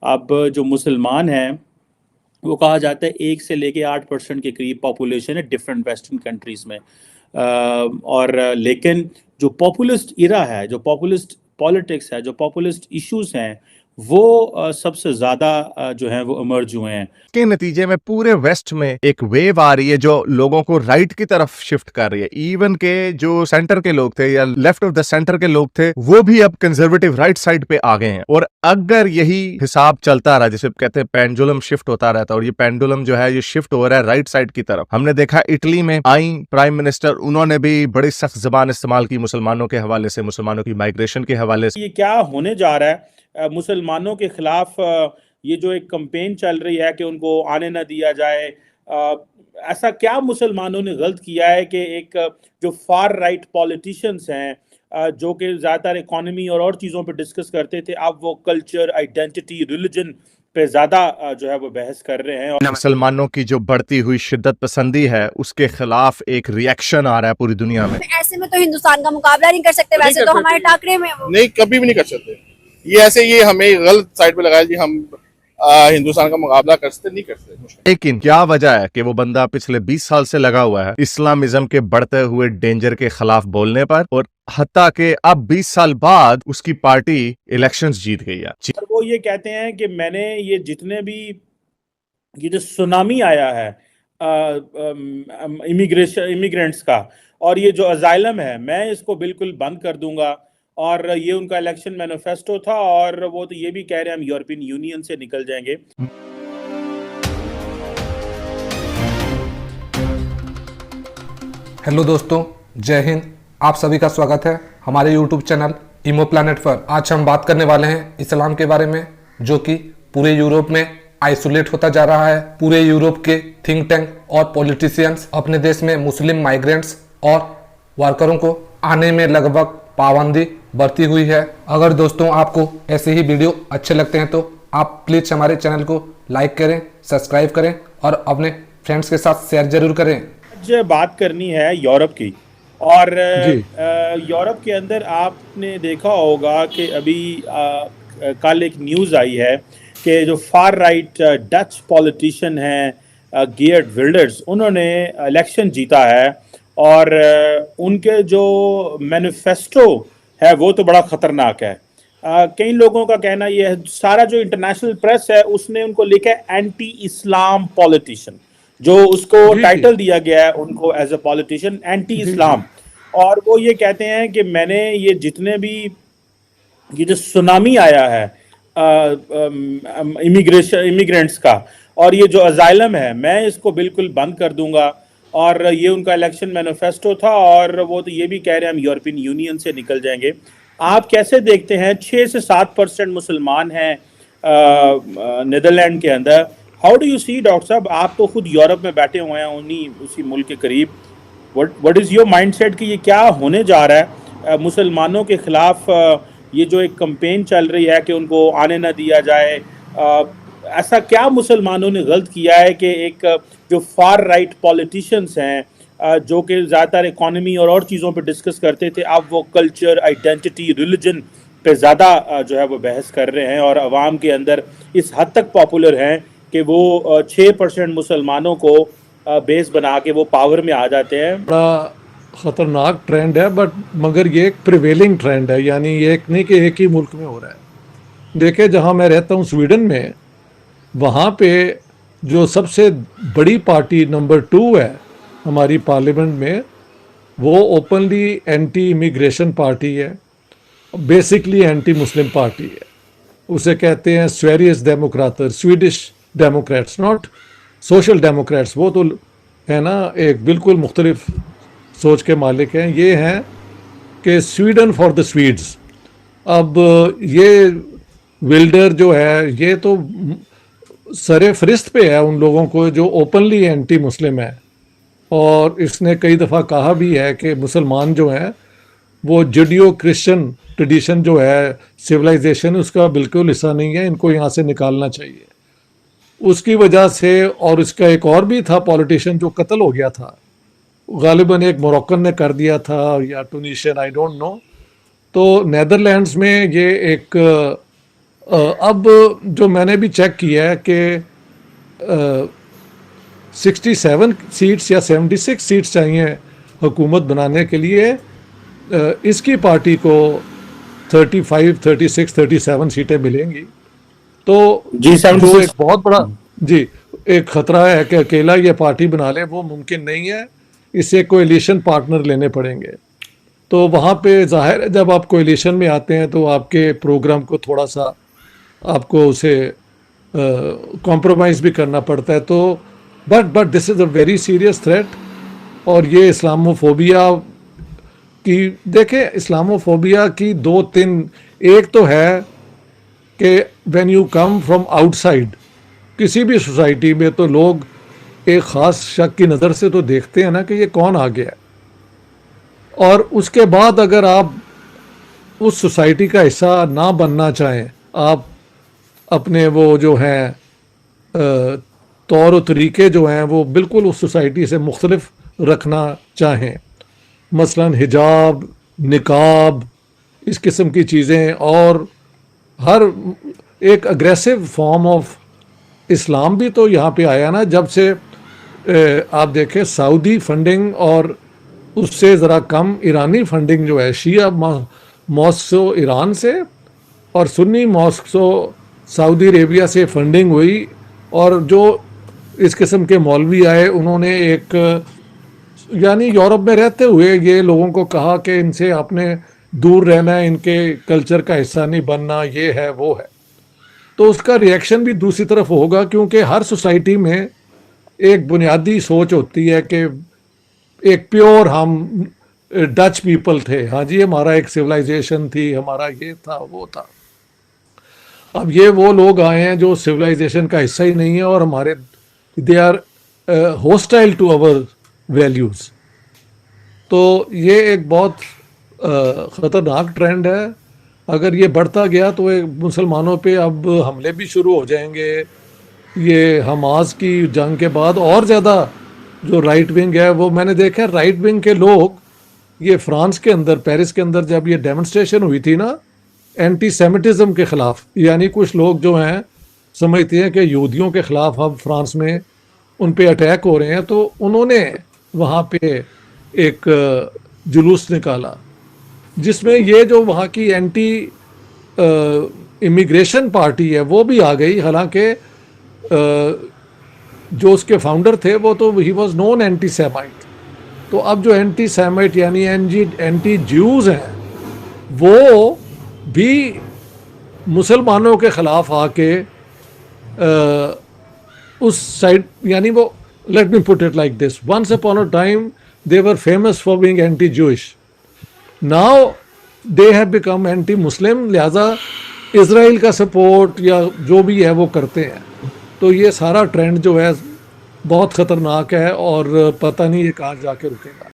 अब जो मुसलमान हैं वो कहा जाता है 1 से लेके 8% के करीब पॉपुलेशन है डिफरेंट वेस्टर्न कंट्रीज में। और लेकिन जो पॉपुलिस्ट इरा है, जो पॉपुलिस्ट पॉलिटिक्स है, जो पॉपुलिस्ट इश्यूज हैं, वो सबसे ज़्यादा जो है वो इमर्ज हुए हैं। के नतीजे में पूरे वेस्ट में एक वेव आ रही है जो लोगों को राइट की तरफ शिफ्ट कर रही है। इवन के जो सेंटर के लोग थे या लेफ्ट ऑफ द सेंटर के लोग थे वो भी अब कंजर्वेटिव राइट साइड पे आ गए हैं। और अगर यही हिसाब चलता रहा, जैसे कहते हैं पेंडुलम शिफ्ट होता रहता है, और ये पेंडुलम जो है ये शिफ्ट हो रहा है राइट साइड की तरफ। हमने देखा इटली में आई प्राइम मिनिस्टर, उन्होंने भी बड़ी सख्त जबान इस्तेमाल की मुसलमानों के हवाले से, मुसलमानों की माइग्रेशन के हवाले से। ये क्या होने जा रहा है? मुसलमानों के खिलाफ ये जो एक कैंपेन चल रही है कि उनको आने ना दिया जाए, ऐसा क्या मुसलमानों ने गलत किया है कि एक जो फार राइट पॉलिटिशियंस हैं, जो कि ज़्यादातर इकोनॉमी और चीज़ों पे डिस्कस करते थे, अब वो कल्चर, आइडेंटिटी, रिलीजन पे ज़्यादा जो है वो बहस कर रहे हैं। और मुसलमानों की जो बढ़ती हुई शिद्दत पसंदी है उसके खिलाफ एक रिएक्शन आ रहा है पूरी दुनिया में। ऐसे में तो हिंदुस्तान का मुकाबला नहीं कर सकते, वैसे तो हमारे टाकरे में नहीं, कभी भी नहीं कर सकते। ये ऐसे ये हमें गलत साइड पे लगाया जी, हम हिंदुस्तान का मुकाबला कर सकते नहीं कर सकते। लेकिन क्या वजह है कि वो बंदा पिछले 20 साल से लगा हुआ है इस्लामिज्म के बढ़ते हुए डेंजर के खिलाफ बोलने पर, और हत्ता के अब 20 साल बाद उसकी पार्टी इलेक्शंस जीत गई है। वो ये कहते हैं कि मैंने ये जितने भी ये जो सुनामी आया है इमिग्रेंट्स का, और ये जो अजाइलम है, मैं इसको बिल्कुल बंद कर दूंगा। और ये उनका इलेक्शन मैनिफेस्टो था, और वो तो ये भी कह रहे हैं हम यूरोपियन यूनियन से निकल जाएंगे। हेलो दोस्तों, जय हिंद। आप सभी का स्वागत है हमारे यूट्यूब चैनल इमो प्लैनेट पर। आज हम बात करने वाले हैं इस्लाम के बारे में, जो कि पूरे यूरोप में आइसोलेट होता जा रहा है। पूरे यूरोप के थिंक टैंक और पॉलिटिशियंस अपने देश में मुस्लिम माइग्रेंट्स और वर्करों को आने में लगभग पाबंदी बरती हुई है। अगर दोस्तों आपको ऐसे ही वीडियो अच्छे लगते हैं तो आप प्लीज हमारे चैनल को लाइक करें, सब्सक्राइब करें और अपने फ्रेंड्स के साथ शेयर जरूर करें। आज बात करनी है यूरोप की, और यूरोप के अंदर आपने देखा होगा कि अभी कल एक न्यूज़ आई है कि जो फार राइट डच पॉलिटिशियन हैं गेर्ड विल्डर्स, उन्होंने इलेक्शन जीता है, और उनके जो मैनिफेस्टो है वो तो बड़ा ख़तरनाक है। कई लोगों का कहना यह है, सारा जो इंटरनेशनल प्रेस है उसने उनको लिखा है एंटी इस्लाम पॉलिटिशियन, जो उसको टाइटल दिया गया है उनको एज अ पॉलिटिशियन, एंटी इस्लाम। और वो ये कहते हैं कि मैंने ये जितने भी ये जो सुनामी आया है इमिग्रेंट्स का, और ये जो अजाइलम है, मैं इसको बिल्कुल बंद कर दूंगा। और ये उनका इलेक्शन मैनिफेस्टो था, और वो तो ये भी कह रहे हैं हम यूरोपियन यूनियन से निकल जाएंगे। आप कैसे देखते हैं? 6 से 7% मुसलमान हैं नीदरलैंड के अंदर। How do you see, doctor साहब, आप तो खुद यूरोप में बैठे हुए हैं उसी मुल्क के करीब, व्हाट इज़ योर माइंडसेट कि ये क्या होने जा रहा है? मुसलमानों के खिलाफ ये जो एक कैंपेन चल रही है कि उनको आने ना दिया जाए, ऐसा क्या मुसलमानों ने गलत किया है कि एक जो फार राइट पॉलिटिशियंस हैं, जो कि ज़्यादातर इकोनॉमी और चीज़ों पे डिस्कस करते थे, अब वो कल्चर, आइडेंटिटी, रिलीजन पे ज़्यादा जो है वो बहस कर रहे हैं, और आवाम के अंदर इस हद तक पॉपुलर हैं कि वो 6% मुसलमानों को बेस बना के वो पावर में आ जाते हैं। बड़ा ख़तरनाक ट्रेंड है, बट मगर ये एक प्रिवेलिंग ट्रेंड है, यानी ये एक नहीं कि एक ही मुल्क में हो रहा है। देखिए, जहाँ मैं रहता हूँ स्वीडन में, वहाँ पे जो सबसे बड़ी पार्टी नंबर 2 है हमारी पार्लियामेंट में, वो ओपनली एंटी इमिग्रेशन पार्टी है, बेसिकली एंटी मुस्लिम पार्टी है। उसे कहते हैं Sverigedemokraterna, Swedish Democrats, not Social Democrats. वो तो है ना, एक बिल्कुल मुख्तलिफ सोच के मालिक हैं। ये हैं कि स्वीडन फॉर द स्वीड्स। अब ये विल्डर जो है, ये तो सरे फरिस्त पे है उन लोगों को जो ओपनली एंटी मुस्लिम है, और इसने कई दफ़ा कहा भी है कि मुसलमान जो हैं वो जुडियो क्रिश्चियन ट्रेडिशन जो है, सिविलाइजेशन, उसका बिल्कुल हिस्सा नहीं है, इनको यहाँ से निकालना चाहिए। उसकी वजह से, और इसका एक और भी था पॉलिटिशियन जो कत्ल हो गया था, गालिबन एक मोरक्कन ने कर दिया था या टूनिशियन, आई डोंट नो। तो नेदरलैंड्स में ये एक अब जो मैंने भी चेक किया है कि 67 सीट्स या 76 सीट्स चाहिए हुकूमत बनाने के लिए, इसकी पार्टी को 35, 36, 37 सीटें मिलेंगी। तो जी, जो 76 एक बहुत बड़ा जी एक खतरा है कि अकेला ये पार्टी बना ले, वो मुमकिन नहीं है। इसे कोएलिशन पार्टनर लेने पड़ेंगे। तो वहाँ पे जाहिर है जब आप कोएलिशन में आते हैं तो आपके प्रोग्राम को थोड़ा सा आपको उसे कॉम्प्रोमाइज़ भी करना पड़ता है। तो but this is a very serious threat. और ये इस्लामोफोबिया की, देखें इस्लामोफोबिया की दो तीन, एक तो है कि when you come from outside किसी भी सोसाइटी में, तो लोग एक ख़ास शक की नज़र से तो देखते हैं ना कि ये कौन आ गया है। और उसके बाद अगर आप उस सोसाइटी का हिस्सा ना बनना चाहें, आप अपने वो जो हैं तौर व तरीके जो हैं वो बिल्कुल उस सोसाइटी से मुख्तलिफ रखना चाहें, मसलन हिजाब, निकाब, इस किस्म की चीज़ें, और हर एक अग्रेसिव फॉर्म ऑफ इस्लाम भी तो यहाँ पे आया ना जब से आप देखें सऊदी फंडिंग और उससे ज़रा कम ईरानी फंडिंग जो है, शिया मॉस्को ईरान से और सुन्नी मॉस्को सऊदी अरेबिया से फंडिंग हुई। और जो इस किस्म के मौलवी आए, उन्होंने एक यानी यूरोप में रहते हुए ये लोगों को कहा कि इनसे आपने दूर रहना है, इनके कल्चर का हिस्सा नहीं बनना, ये है वो है। तो उसका रिएक्शन भी दूसरी तरफ होगा, क्योंकि हर सोसाइटी में एक बुनियादी सोच होती है कि एक प्योर हम डच पीपल थे, हाँ जी हमारा एक सिविलाइजेशन थी, हमारा ये था वो था। अब ये वो लोग आए हैं जो सिविलाइजेशन का हिस्सा ही नहीं है और हमारे they are hostile to our values. तो ये एक बहुत ख़तरनाक ट्रेंड है। अगर ये बढ़ता गया तो ये मुसलमानों पे अब हमले भी शुरू हो जाएंगे। ये हमास की जंग के बाद और ज़्यादा जो राइट विंग है, वो मैंने देखा है राइट विंग के लोग, ये फ्रांस के अंदर, पेरिस के अंदर जब ये डेमोन्स्ट्रेशन हुई थी ना एंटी सेमिटिज़म के ख़िलाफ़, यानी कुछ लोग जो हैं समझते हैं कि यहूदियों के ख़िलाफ़ अब फ्रांस में उन पे अटैक हो रहे हैं, तो उन्होंने वहाँ पे एक जुलूस निकाला जिसमें ये जो वहाँ की एंटी इमिग्रेशन पार्टी है वो भी आ गई। हालांकि जो उसके फाउंडर थे वो तो he was non anti Semite. तो अब जो एंटी सेमाइट यानी एंटी ज्यूज़ हैं वो भी मुसलमानों के ख़िलाफ़ आके उस साइड, यानी वो, let me put it like this, once upon a time they were famous for being anti-Jewish. Now they have become anti-Muslim, लिहाजा इज़राइल का सपोर्ट या जो भी है वो करते हैं। तो ये सारा ट्रेंड जो है बहुत ख़तरनाक है और पता नहीं ये कहाँ जाके रुकेगा।